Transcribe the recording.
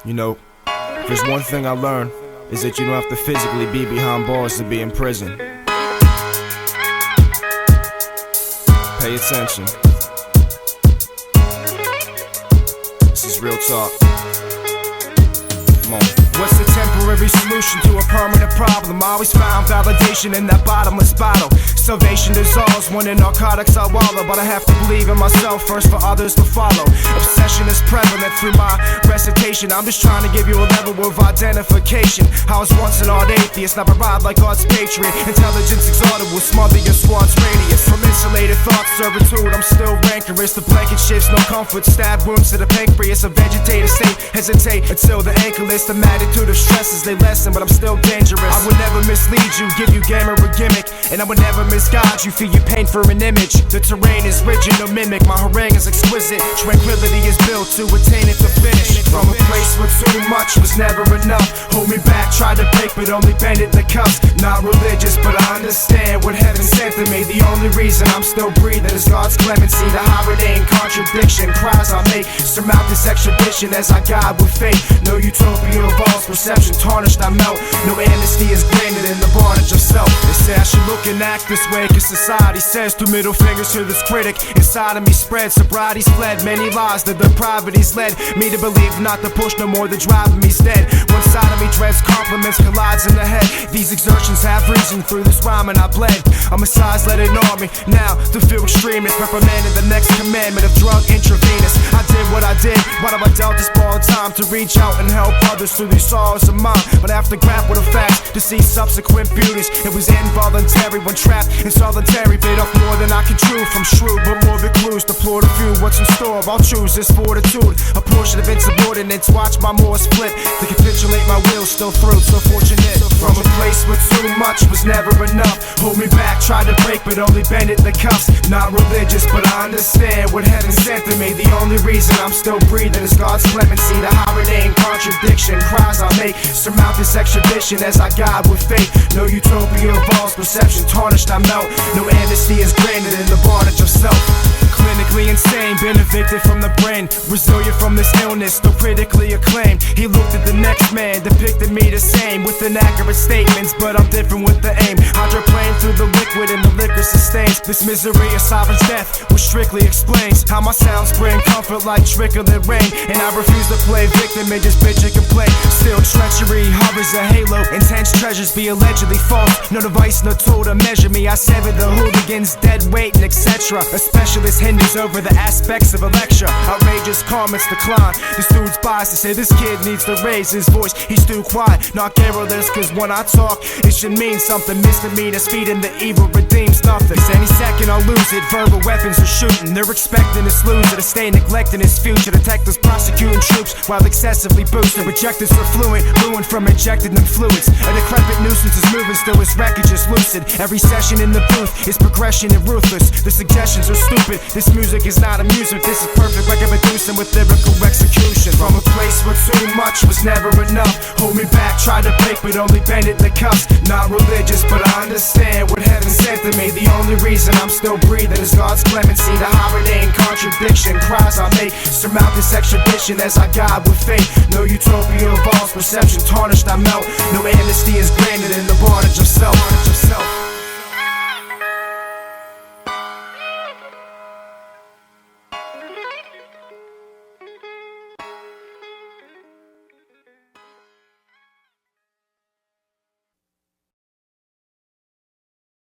You know, if there's one thing I learned, is that you don't have to physically be behind bars to be in prison. Pay attention. This is real talk. Come on. What's the temporary solution to a permanent problem? I always found validation in that bottomless bottle. Salvation dissolves when the narcotics I wallow, but I have to believe in myself first for others to follow. Obsession is prevalent through my recitation. I'm just trying to give you a level of identification. I was once an art atheist, now I ride like God's patriot. Intelligence exalted will smother your squad's radius. From insulated thought servitude, I'm still rancorous. The blanket shifts, no comfort. Stab wounds to the pancreas, a vegetative state. Hesitate until the ankle is the magnitude of stresses they lessen, but I'm still dangerous. I would never mislead you, give you game or a gimmick, and I would never misguide you, feel your pain for an image. The terrain is rigid, no mimic. My harangue is exquisite. Tranquility is built to attain it to finish. From a place where too much was never enough. Hold me back, tried to break, but only bended the cuffs. Not religious, but I understand what heaven sent to me. The only reason I'm still breathing is God's clemency. The holiday in contradiction, cries I make surmount this extradition as I guide with faith. No utopia of false perception, tarnished I melt. No amnesty is granted in the bondage of self. They say I should look and act this way, cause society says. Two middle fingers to this critic. Inside of me spread, sobriety's fled. Many lies, the depravity's led me to believe not to push no more, the driving me's dead. One side of me dreads compliments, collides in the head. These exertions have reason, through this rhyme and I bled. I'm a size, let it on me. Now to feel extremist, reprimanded the next commandment of drug intravenous. I did what I did, what have I dealt this borrowed time to reach out and help others through these sorrows of mine. But after grapple the facts, to see subsequent beauties, it was involuntary when trapped in solitary. Bit off more than I can chew from shrewd, but more recluse. Deplore the few, what's in store, I'll choose this fortitude. A portion of insubordinates watch my more split. To capitulate my will, still through, so fortunate. From a place where too much was never enough. Hold me back, tried to break, but only bended the cuffs. Not religious, but I understand what heaven sent to me. The only reason I'm still breathing is God's clemency. The holiday in contradiction, cries I make surmount this extradition as I guide with faith. No utopia of false perception, tarnished I melt. No amnesty is granted in the bondage of self. Clinically insane, been evicted from the brain. Resilient from this illness, though critically acclaimed. He looked at the next man, depicted me the same, with inaccurate statements, but I'm different with the aim. Hydroplane through the liquid and the liquor sustains this misery of sovereign's death, which strictly explains how my sounds bring comfort like trickling rain. And I refuse to play victim and just bitch and complain. Still treachery hovers a halo, intense treasures be allegedly false. No device, no tool to measure me. I sever the hooligans, dead weight and etc. A specialist hinders over the aspects of a lecture. Outrageous comments decline. This dude's biased to say this kid needs to raise his voice. He's too quiet, not garrulous, cause when I talk it should mean something. Misdemeanors feeding the evil redeems nothing. Cause any second I'll lose it. Verbal weapons are shooting. They're expecting this loser to stay neglecting his future. Detectives prosecuting troops while excessively boosted. Rejectors are fluent, ruined from injected in fluids. A decrepit nuisance is moving, still his wreckage is lucid. Every session in the booth is progression and ruthless. The suggestions are stupid. This music is not amusement. This is perfect record producing with lyrical execution. From a place where too much was never enough. Hold me back, tried to break, but only bended the cuffs. Not religious, but I understand what heaven sent to me. The only reason I'm still breathing is God's clemency. The holiday in contradiction, cries I make surmount this extradition as I guide with faith. No utopia of false perception, tarnished I melt. No amnesty is granted in the bondage of self.